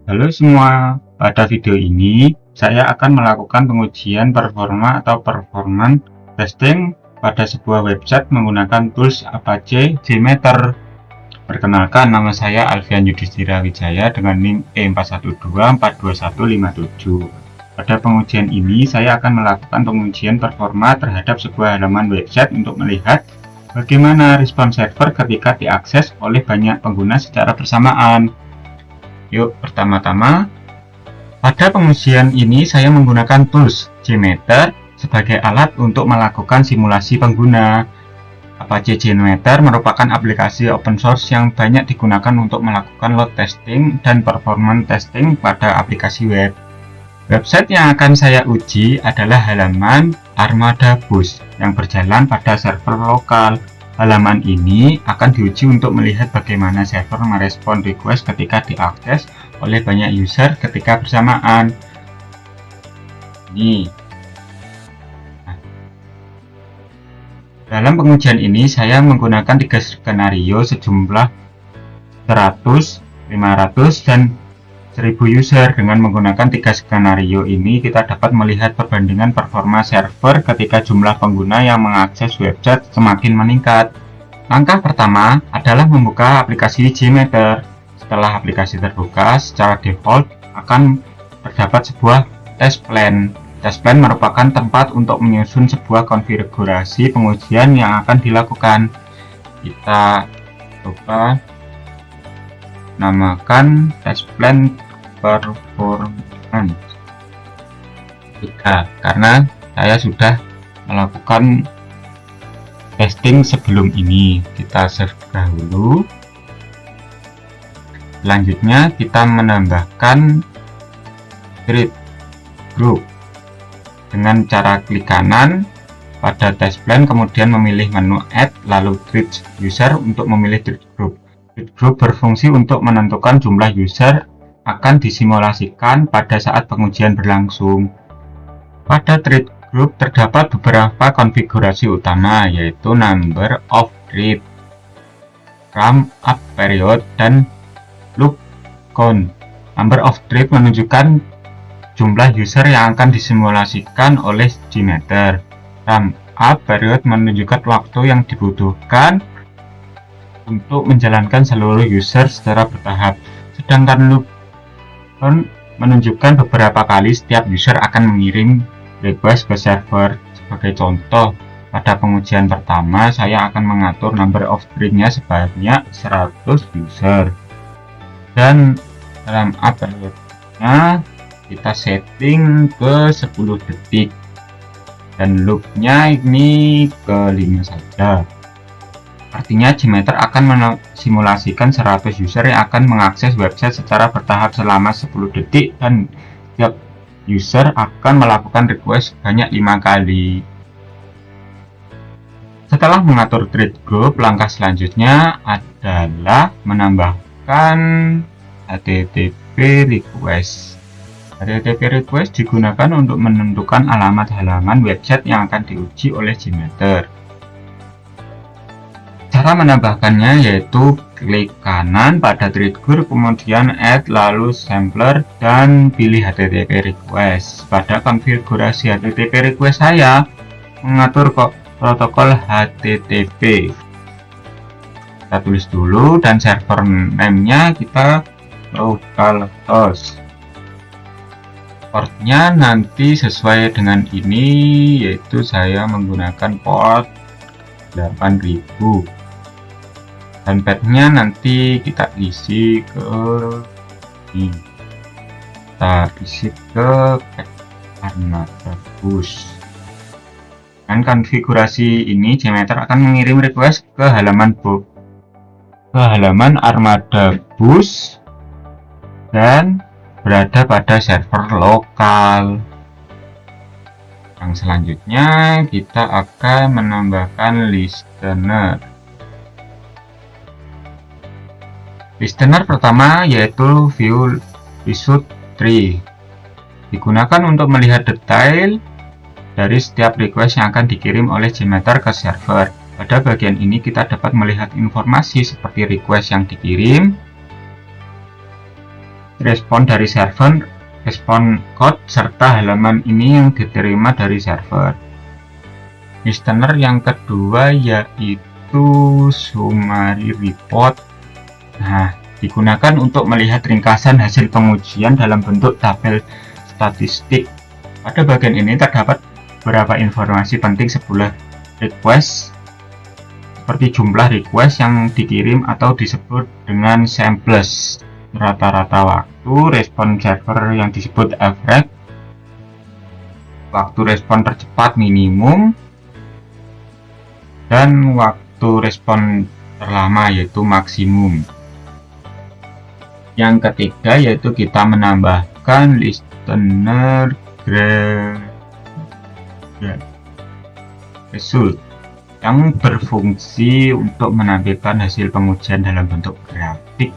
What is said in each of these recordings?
Halo semua, pada video ini saya akan melakukan pengujian performa atau performance testing pada sebuah website menggunakan tools Apache JMeter. Perkenalkan, nama saya Alfian Yudhistira Wijaya dengan NIM E41242157. Pada pengujian ini saya akan melakukan pengujian performa terhadap sebuah halaman website untuk melihat bagaimana respon server ketika diakses oleh banyak pengguna secara bersamaan. Yuk, pertama-tama, pada pengujian ini saya menggunakan tools JMeter sebagai alat untuk melakukan simulasi pengguna. Apache JMeter merupakan aplikasi open source yang banyak digunakan untuk melakukan load testing dan performance testing pada aplikasi web. Website yang akan saya uji adalah halaman Armada Bus yang berjalan pada server lokal. Halaman ini akan diuji untuk melihat bagaimana server merespon request ketika diakses oleh banyak user ketika bersamaan. Nah, dalam pengujian ini saya menggunakan 3 skenario sejumlah 100, 500, dan 1000 user. Dengan menggunakan 3 skenario ini kita dapat melihat perbandingan performa server ketika jumlah pengguna yang mengakses website semakin meningkat. Langkah pertama adalah membuka aplikasi JMeter. Setelah aplikasi terbuka, secara default akan terdapat sebuah test plan. Test plan merupakan tempat untuk menyusun sebuah konfigurasi pengujian yang akan dilakukan. Kita coba namakan test plan performance 3 karena saya sudah melakukan testing sebelum ini. Kita save dahulu. Selanjutnya kita menambahkan create group dengan cara klik kanan pada test plan, kemudian memilih menu add, lalu create user untuk memilih create group. Create group berfungsi untuk menentukan jumlah user akan disimulasikan pada saat pengujian berlangsung. Pada create group terdapat beberapa konfigurasi utama, yaitu number of thread, ramp up period, dan loop count. Number of thread menunjukkan jumlah user yang akan disimulasikan oleh JMeter. Ramp up period menunjukkan waktu yang dibutuhkan untuk menjalankan seluruh user secara bertahap. Sedangkan loop count menunjukkan beberapa kali setiap user akan mengirim request ke server. Sebagai contoh, pada pengujian pertama saya akan mengatur number of thread-nya sebanyak 100 user, dan dalam periodnya kita setting ke 10 detik dan loopnya ini ke 5 saja. Artinya JMeter akan mensimulasikan 100 user yang akan mengakses website secara bertahap selama 10 detik, dan setiap user akan melakukan request banyak 5 kali. Setelah mengatur create group, langkah selanjutnya adalah menambahkan HTTP request. HTTP request digunakan untuk menentukan alamat halaman website yang akan diuji oleh JMeter. Cara menambahkannya yaitu klik kanan pada create group, kemudian add, lalu sampler, dan pilih HTTP request. Pada konfigurasi HTTP request saya mengatur protokol HTTP. Kita tulis dulu, dan server name-nya kita localhost. Portnya nanti sesuai dengan ini, yaitu saya menggunakan port 8000. Dan path-nya nanti kita isi ke ini. Kita isi ke Armada Bus. Dan konfigurasi ini JMeter akan mengirim request ke halaman Armada Bus dan berada pada server lokal. Yang selanjutnya kita akan menambahkan listener. Listener pertama yaitu view result tree, digunakan untuk melihat detail dari setiap request yang akan dikirim oleh JMeter ke server. Pada bagian ini kita dapat melihat informasi seperti request yang dikirim, respon dari server, respon code, serta halaman ini yang diterima dari server. Listener yang kedua yaitu summary report. Nah, digunakan untuk melihat ringkasan hasil pengujian dalam bentuk tabel statistik. Pada bagian ini terdapat beberapa informasi penting sebuah request, seperti jumlah request yang dikirim atau disebut dengan samples, rata-rata waktu, respon server yang disebut average, waktu respon tercepat minimum, dan waktu respon terlama yaitu maksimum. Yang ketiga yaitu kita menambahkan listener result yang berfungsi untuk menampilkan hasil pengujian dalam bentuk grafik.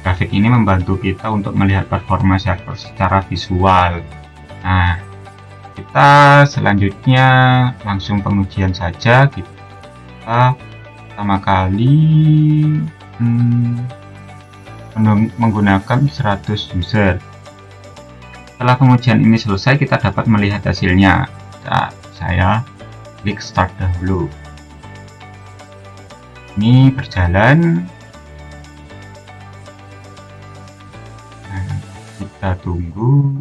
Grafik ini membantu kita untuk melihat performa server secara visual. Nah, kita selanjutnya langsung pengujian saja. Kita pertama kali menggunakan 100 user. Setelah pengujian ini selesai, kita dapat melihat hasilnya. Saya klik start dahulu. Ini berjalan. Nah, kita tunggu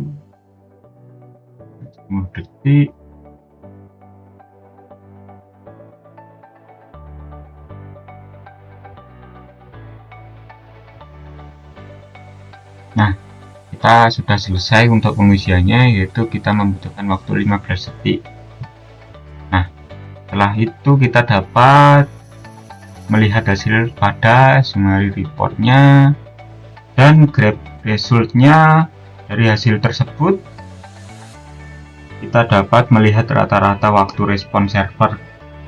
10 detik. Nah, kita sudah selesai untuk pengujiannya, yaitu kita membutuhkan waktu 15 detik. Nah, setelah itu kita dapat melihat hasil pada summary reportnya dan grab resultnya. Dari hasil tersebut kita dapat melihat rata-rata waktu respon server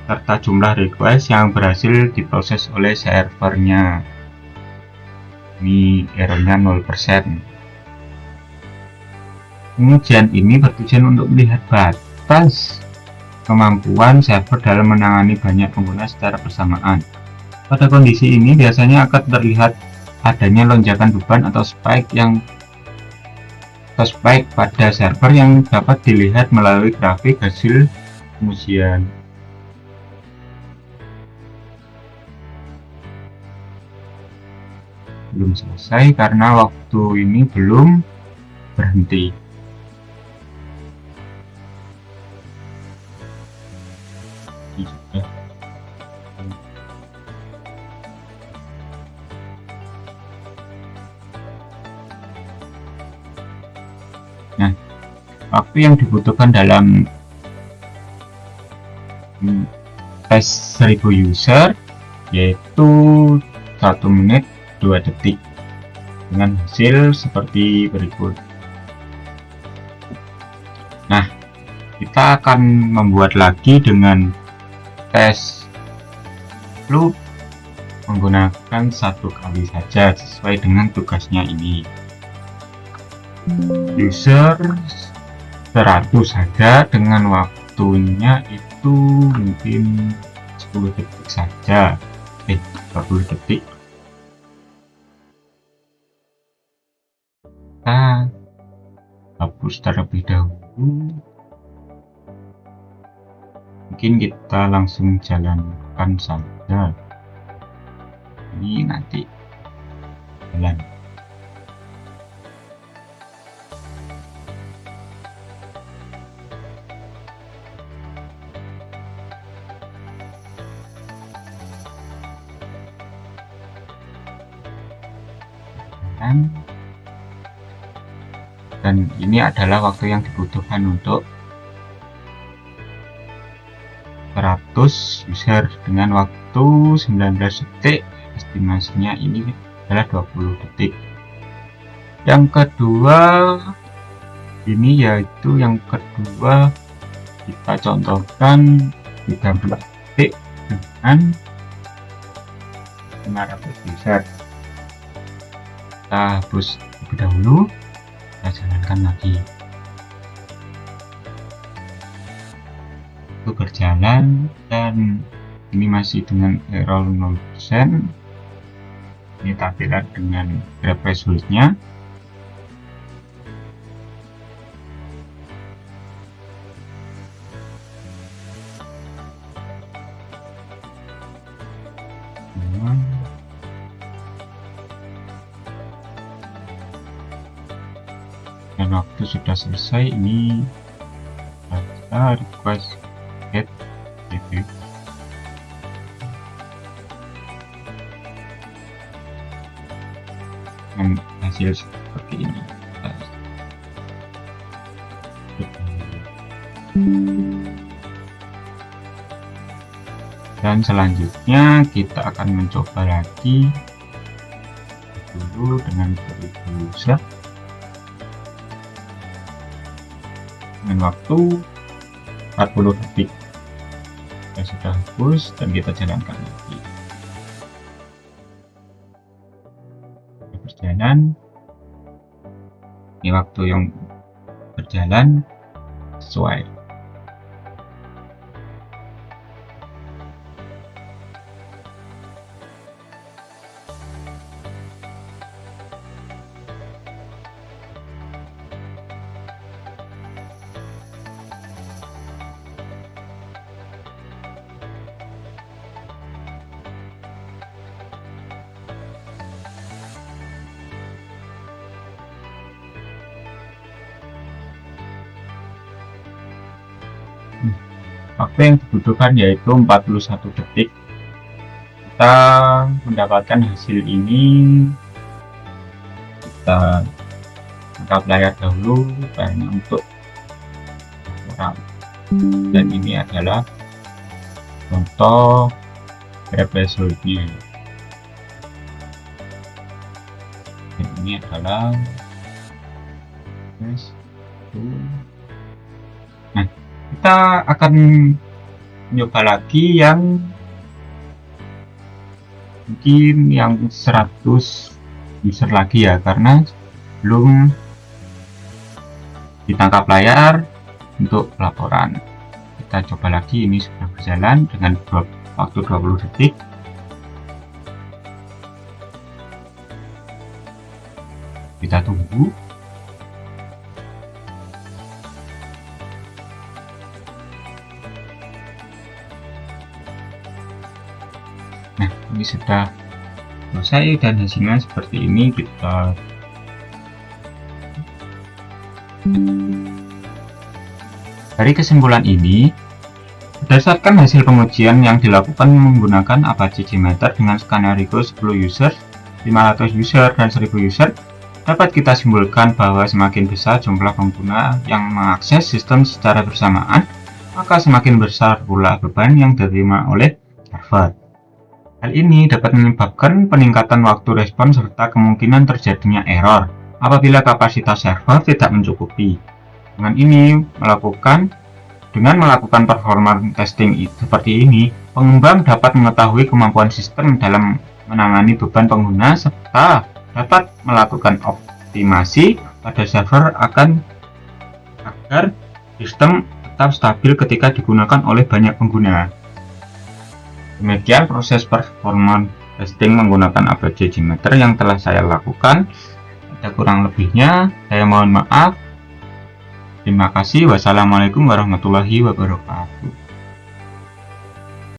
serta jumlah request yang berhasil diproses oleh servernya. Ini errornya 0%. Pengujian ini bertujuan untuk melihat batas kemampuan server dalam menangani banyak pengguna secara bersamaan. Pada kondisi ini biasanya akan terlihat adanya lonjakan beban atau spike pada server yang dapat dilihat melalui grafik hasil pengujian. Belum selesai karena waktu ini belum berhenti. Nah, waktu yang dibutuhkan dalam tes 1000 user yaitu 1 menit 2 detik dengan hasil seperti berikut. Nah, kita akan membuat lagi dengan tes loop menggunakan 1 kali saja sesuai dengan tugasnya ini. User 100 saja dengan waktunya itu mungkin 10 detik saja. 20 detik. Kita hapus terlebih dahulu. Mungkin kita langsung jalankan saja. Ini nanti jalan. Dan ini adalah waktu yang dibutuhkan untuk 100 user dengan waktu 19 detik. Estimasinya ini adalah 20 detik. Yang kedua ini yaitu kita contohkan 13 detik dengan 500 user. Kita hapus terlebih dahulu, kita jalankan lagi. Itu berjalan dan ini masih dengan error 0%. Ini tampilan dengan grab resultnya. dan waktu sudah selesai. Ini kita request get DB dengan hasil seperti ini. Dan selanjutnya kita akan mencoba lagi dulu dengan user dengan waktu 40 detik. Kita sudah hapus dan kita jalankan lagi. Berjalan, ini waktu yang berjalan sesuai. Waktu yang dibutuhkan yaitu 41 detik. Kita mendapatkan hasil ini. Kita tangkap layar dahulu karena untuk laporan. Dan ini adalah contoh resolusinya. Dan ini adalah nah, kita akan mencoba lagi yang mungkin yang 100 user lagi ya, karena belum ditangkap layar untuk laporan. Kita coba lagi, ini sudah berjalan dengan waktu 20 detik. Kita tunggu. Nah, ini sudah selesai dan hasilnya seperti ini. Kita dari kesimpulan ini, berdasarkan hasil pengujian yang dilakukan menggunakan Apache JMeter dengan skenario 10 user, 500 user, dan 1000 user, dapat kita simpulkan bahwa semakin besar jumlah pengguna yang mengakses sistem secara bersamaan, maka semakin besar pula beban yang diterima oleh server. Hal ini dapat menyebabkan peningkatan waktu respon serta kemungkinan terjadinya error apabila kapasitas server tidak mencukupi. Dengan melakukan performance testing seperti ini, pengembang dapat mengetahui kemampuan sistem dalam menangani beban pengguna serta dapat melakukan optimasi pada server agar sistem tetap stabil ketika digunakan oleh banyak pengguna. Demikian proses performance testing menggunakan Apache JMeter yang telah saya lakukan. Ada kurang lebihnya, saya mohon maaf. Terima kasih. Wassalamualaikum warahmatullahi wabarakatuh.